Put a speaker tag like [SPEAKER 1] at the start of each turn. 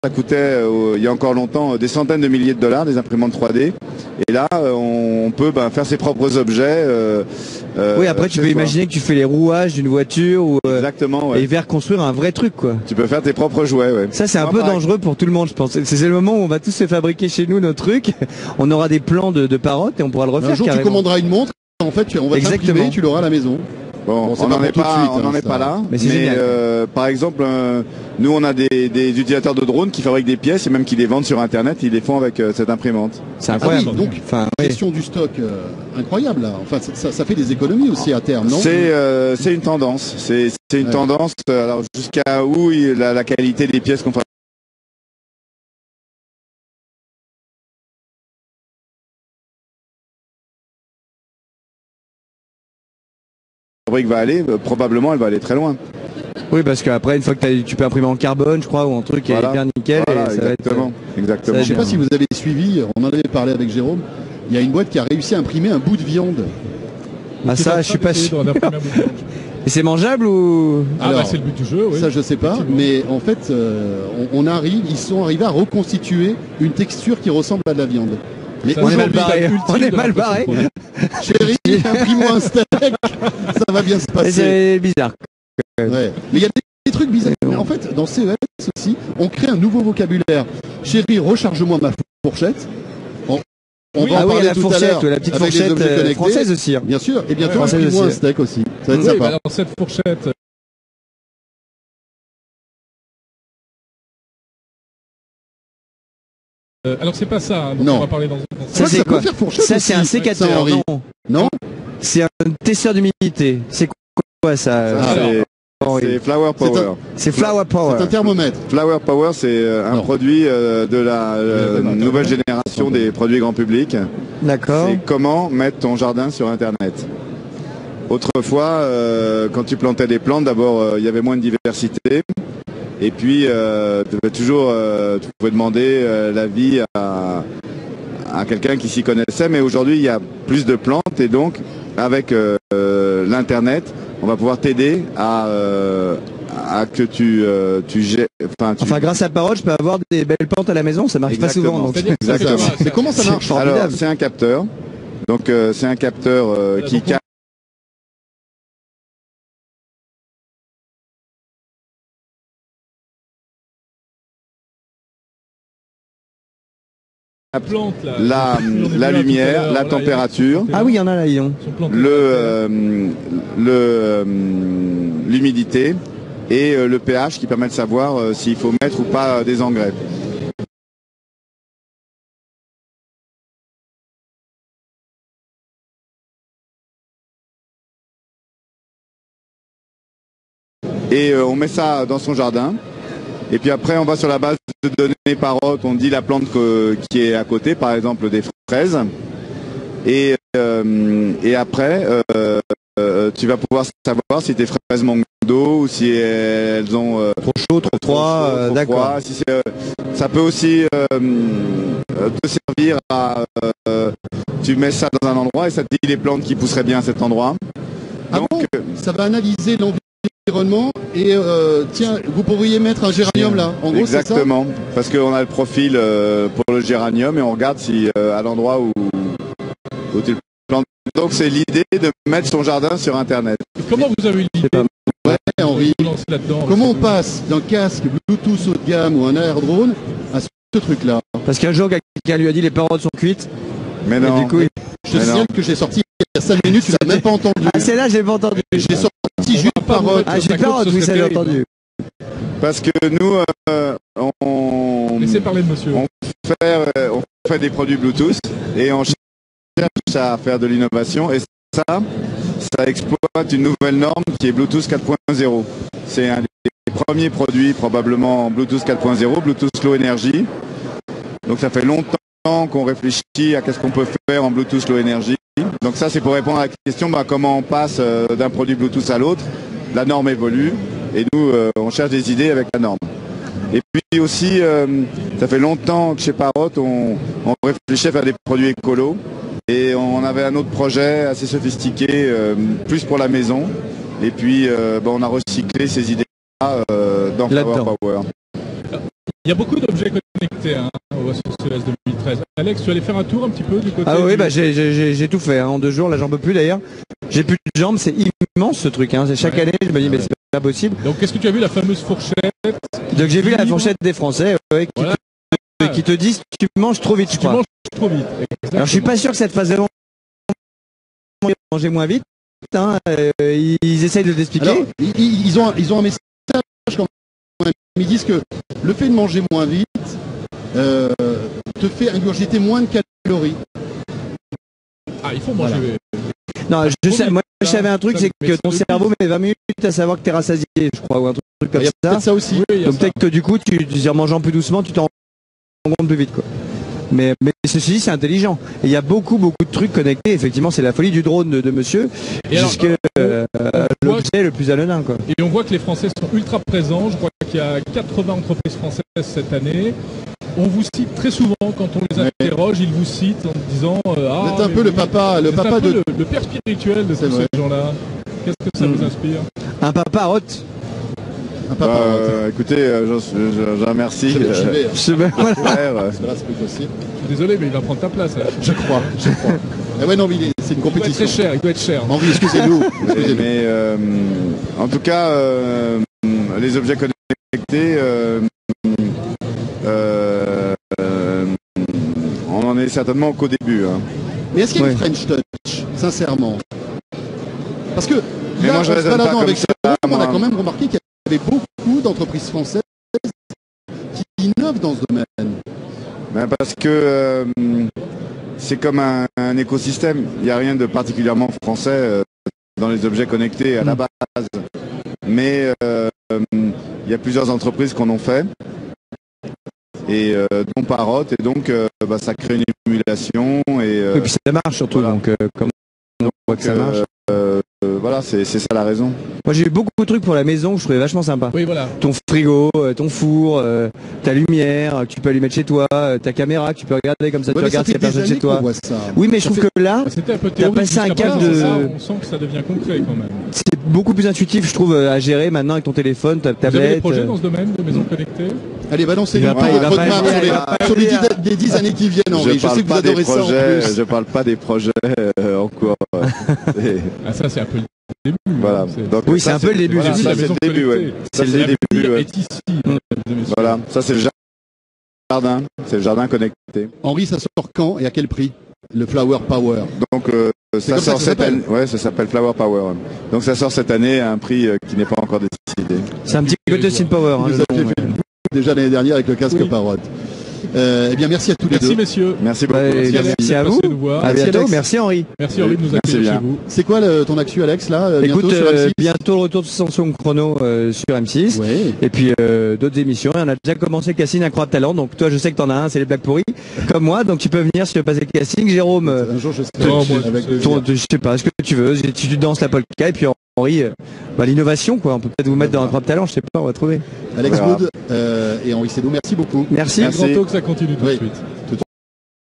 [SPEAKER 1] ça coûtait il y a encore longtemps des centaines de milliers de dollars, des imprimantes 3D. Et là, on peut faire ses propres objets.
[SPEAKER 2] Oui, après tu peux imaginer que tu fais les rouages d'une voiture ou
[SPEAKER 1] exactement, ouais.
[SPEAKER 2] Et vers construire un vrai truc, quoi.
[SPEAKER 1] Tu peux faire tes propres jouets, ouais. Ça
[SPEAKER 2] c'est un peu dangereux pour tout le monde, je pense. C'est le moment où on va tous se fabriquer chez nous nos trucs. On aura des plans de parottes et on pourra le refaire.
[SPEAKER 3] Un jour,
[SPEAKER 2] carrément.
[SPEAKER 3] tu commanderas une montre. En fait, on va t'imprimer, tu l'auras à la maison.
[SPEAKER 1] Bon, on n'en est pas là. Mais par exemple, nous on a des utilisateurs de drones qui fabriquent des pièces et même qui les vendent sur Internet. Ils les font avec cette imprimante.
[SPEAKER 3] C'est incroyable. Donc, gestion du stock incroyable là. Enfin, ça fait des économies aussi à terme, non?
[SPEAKER 1] C'est une tendance. C'est une tendance. Alors jusqu'à où la qualité des pièces qu'on va aller, probablement elle va aller très loin.
[SPEAKER 2] Oui, parce qu'après une fois que tu peux imprimer en carbone, je crois, ou un truc qui est bien nickel.
[SPEAKER 1] Voilà,
[SPEAKER 2] et ça
[SPEAKER 1] exactement.
[SPEAKER 3] Je ne sais pas si vous avez suivi, on en avait parlé avec Jérôme, il y a une boîte qui a réussi à imprimer un bout de viande.
[SPEAKER 2] Ah ça, je suis pas sûr. Et c'est mangeable ou?
[SPEAKER 3] Alors,
[SPEAKER 4] c'est le but du jeu, oui.
[SPEAKER 3] Ça je sais pas, mais en fait ils sont arrivés à reconstituer une texture qui ressemble à de la viande. Mais
[SPEAKER 2] on est mal barré.
[SPEAKER 3] Chérie, imprime-moi un steak, ça va bien se passer.
[SPEAKER 2] C'est bizarre.
[SPEAKER 3] Ouais. Mais il y a des trucs bizarres. Mais en fait, dans CES aussi, on crée un nouveau vocabulaire. Chérie, recharge-moi ma fourchette. On va en parler
[SPEAKER 2] la
[SPEAKER 3] tout
[SPEAKER 2] fourchette,
[SPEAKER 3] à l'heure.
[SPEAKER 2] La petite fourchette française aussi. Hein.
[SPEAKER 3] Bien sûr. Et bientôt, imprime-moi un steak aussi. Ça va être sympa.
[SPEAKER 4] Alors, cette fourchette. Alors c'est pas ça, donc on va parler dans
[SPEAKER 2] ça c'est quoi? Ça c'est un sécateur,
[SPEAKER 3] non?
[SPEAKER 2] C'est un testeur d'humidité. C'est quoi ça?
[SPEAKER 1] C'est Flower Power.
[SPEAKER 2] C'est Flower Power.
[SPEAKER 3] C'est un thermomètre.
[SPEAKER 1] Flower Power, c'est un produit de la nouvelle génération des produits grand public.
[SPEAKER 2] D'accord.
[SPEAKER 1] C'est comment mettre ton jardin sur Internet. Autrefois, quand tu plantais des plantes, d'abord il y avait moins de diversité. Et puis, tu pouvais demander l'avis à quelqu'un qui s'y connaissait, mais aujourd'hui, il y a plus de plantes et donc, avec l'Internet, on va pouvoir t'aider à que tu
[SPEAKER 2] grâce à Parole, je peux avoir des belles plantes à la maison, ça m'arrive pas souvent. Donc.
[SPEAKER 1] Exactement.
[SPEAKER 3] Mais comment ça marche?
[SPEAKER 1] Alors, c'est un capteur. Donc, c'est un capteur qui capte. La lumière, la température.
[SPEAKER 2] Ah oui, il y en a là,
[SPEAKER 1] l'humidité et le pH qui permet de savoir s'il faut mettre ou pas des engrais. Et on met ça dans son jardin. Et puis après, on va sur la base de données parottes, on dit la plante qui est à côté, par exemple des fraises. Et après, tu vas pouvoir savoir si tes fraises manquent d'eau ou si elles ont
[SPEAKER 2] trop chaud, trop froid. D'accord.
[SPEAKER 1] Si ça peut aussi te servir à... tu mets ça dans un endroit et ça te dit les plantes qui pousseraient bien à cet endroit.
[SPEAKER 3] Donc, ça va analyser l'environnement et tiens, vous pourriez mettre un géranium là. En gros,
[SPEAKER 1] exactement, c'est ça, parce qu'on a le profil pour le géranium et on regarde si à l'endroit où tu le plantes. Donc c'est l'idée de mettre son jardin sur Internet.
[SPEAKER 4] Comment vous avez eu l'idée?
[SPEAKER 3] Ouais, Henri. Comment on passe d'un casque Bluetooth haut de gamme ou un air drone à ce truc-là?
[SPEAKER 2] Parce qu'un jour, quelqu'un lui a dit les paroles sont cuites.
[SPEAKER 1] Mais non.
[SPEAKER 2] Et du coup,
[SPEAKER 3] je te signale que j'ai sorti il y a 5 minutes, tu l'as même pas entendu.
[SPEAKER 2] Ah, celle-là, j'ai pas entendu.
[SPEAKER 3] J'ai sorti juste parotte.
[SPEAKER 2] Ah, j'ai parotte, oui, ça j'ai entendu.
[SPEAKER 1] Parce que nous, on...
[SPEAKER 4] Laissez parler de monsieur.
[SPEAKER 1] On fait des produits Bluetooth et on cherche à faire de l'innovation et ça exploite une nouvelle norme qui est Bluetooth 4.0. C'est un des premiers produits probablement en Bluetooth 4.0, Bluetooth Low Energy. Donc ça fait longtemps qu'on réfléchit à qu'est-ce qu'on peut faire en Bluetooth Low Energy. Donc ça c'est pour répondre à la question comment on passe d'un produit Bluetooth à l'autre. La norme évolue et nous on cherche des idées avec la norme. Et puis aussi ça fait longtemps que chez Parrot on réfléchit à faire des produits écolos et on avait un autre projet assez sophistiqué plus pour la maison et puis on a recyclé ces idées-là dans Flower Power.
[SPEAKER 4] Il y a beaucoup d'objets connectés au CES 2013. Alex, tu allais faire un tour un petit peu du côté...
[SPEAKER 2] Ah oui, j'ai tout fait en 2 jours, là j'en peux plus d'ailleurs. J'ai plus de jambes, c'est immense ce truc. Chaque année, je me dis mais c'est pas possible.
[SPEAKER 4] Donc qu'est-ce que tu as vu, la fameuse fourchette?
[SPEAKER 2] Donc j'ai vu la fourchette des Français qui te disent tu manges trop vite, je crois.
[SPEAKER 4] Tu manges trop vite. Exactement.
[SPEAKER 2] Alors je suis pas sûr que ça te fasse vraiment manger moins vite. Ils essayent de t'expliquer.
[SPEAKER 3] Alors, ils ont un message quand même. Ils disent que le fait de manger moins vite te fait ingurgiter moins de calories.
[SPEAKER 4] Ah, il faut manger.
[SPEAKER 2] Voilà. Non, moi je savais un truc, c'est que ton cerveau met 20 minutes à savoir que t'es rassasié, je crois, ou un truc comme ça.
[SPEAKER 3] Peut-être ça aussi.
[SPEAKER 2] Oui, donc peut-être que du coup, en mangeant plus doucement, tu t'en rends compte plus vite, quoi. Mais ceci dit, c'est intelligent. Et il y a beaucoup de trucs connectés. Effectivement, c'est la folie du drone de monsieur. Et jusque l'objet le plus anodin, quoi.
[SPEAKER 4] Et on voit que les Français sont ultra présents. Je crois qu'il y a 80 entreprises françaises cette année. On vous cite très souvent quand on les interroge, ils vous citent en disant
[SPEAKER 3] vous êtes un peu le papa de
[SPEAKER 4] le père spirituel de tous ces gens-là. Qu'est-ce que ça vous inspire?
[SPEAKER 2] Un papa hot.
[SPEAKER 1] Écoutez, je remercie.
[SPEAKER 3] C'est plus possible.
[SPEAKER 4] Désolé, mais il va prendre ta place.
[SPEAKER 3] Je crois. Ouais, non, mais c'est une compétition.
[SPEAKER 4] Il doit être cher.
[SPEAKER 3] Henri, excusez-nous.
[SPEAKER 1] Mais en tout cas, les objets connectés, on en est certainement qu'au début.
[SPEAKER 3] Mais est-ce qu'il y a une French Touch, sincèrement? Parce que là, en se baladant avec ce on a quand même remarqué qu'il y avait beaucoup d'entreprises françaises qui innovent dans ce domaine.
[SPEAKER 1] Parce que c'est comme un écosystème. Il n'y a rien de particulièrement français dans les objets connectés à la base. Mais il y a plusieurs entreprises qu'on en fait. Et dont Parrot. Et donc ça crée une émulation. Et
[SPEAKER 2] puis ça marche surtout. Voilà. Donc comme on voit que ça marche.
[SPEAKER 1] Voilà, c'est ça la raison.
[SPEAKER 2] Moi j'ai eu beaucoup de trucs pour la maison que je trouvais vachement sympa.
[SPEAKER 4] Oui, voilà.
[SPEAKER 2] Ton frigo, ton four, ta lumière, que tu peux allumer chez toi, ta caméra que tu peux regarder comme ça, tu regardes s'il y a personne chez toi. Oui, mais je trouve que là, t'as passé un cap de...
[SPEAKER 4] On sent que ça devient concret quand même.
[SPEAKER 2] C'est beaucoup plus intuitif, je trouve, à gérer maintenant avec ton téléphone, ta tablette.
[SPEAKER 4] Vous avez des projets dans ce domaine de maisons connectées?
[SPEAKER 3] Allez, balancez-nous sur les 10 années qui viennent, Henri. Je sais que vous adorez ça en plus.
[SPEAKER 1] Je parle pas des projets en cours.
[SPEAKER 4] Ça, c'est un peu le début.
[SPEAKER 1] Voilà.
[SPEAKER 2] Donc, oui, c'est un peu le début.
[SPEAKER 1] Voilà, ça, c'est le début, ouais.
[SPEAKER 4] C'est le début, ouais. Est ici.
[SPEAKER 1] Voilà, ça, c'est le jardin. C'est le jardin connecté.
[SPEAKER 3] Henri, ça sort quand et à quel prix? Le Flower Power.
[SPEAKER 1] Donc, ça sort cette année. Ouais, ça s'appelle Flower Power. Donc, ça sort cette année à un prix qui n'est pas encore décidé.
[SPEAKER 2] C'est un petit côté Sin Power.
[SPEAKER 3] Vous avez fait le coup déjà l'année dernière avec le casque Parrot. Eh bien, merci à tous les deux.
[SPEAKER 4] Merci, messieurs.
[SPEAKER 1] Merci beaucoup.
[SPEAKER 2] Merci à vous. À bientôt. Merci, Henri.
[SPEAKER 4] Merci, Henri, de nous accueillir chez vous.
[SPEAKER 3] C'est quoi ton actu, Alex, là?
[SPEAKER 2] Écoute, bientôt le retour de Samsung Chrono sur M6.
[SPEAKER 3] Oui.
[SPEAKER 2] Et puis, d'autres émissions. Et on a déjà commencé le casting Incroyable Talent. Donc, toi, je sais que t'en as un, c'est les blagues pourries. Comme moi. Donc, tu peux venir si tu veux passer le casting. Jérôme,
[SPEAKER 3] un jour, je sais
[SPEAKER 2] pas, ce que tu veux. Tu danses la polka. Et puis, Henri, l'innovation, quoi. On peut peut-être vous mettre dans Incroyable Talent. Je sais pas, on va trouver.
[SPEAKER 3] Alex Wood et Henri Seydoux, merci beaucoup.
[SPEAKER 2] Merci.
[SPEAKER 4] Bientôt que ça continue tout de suite.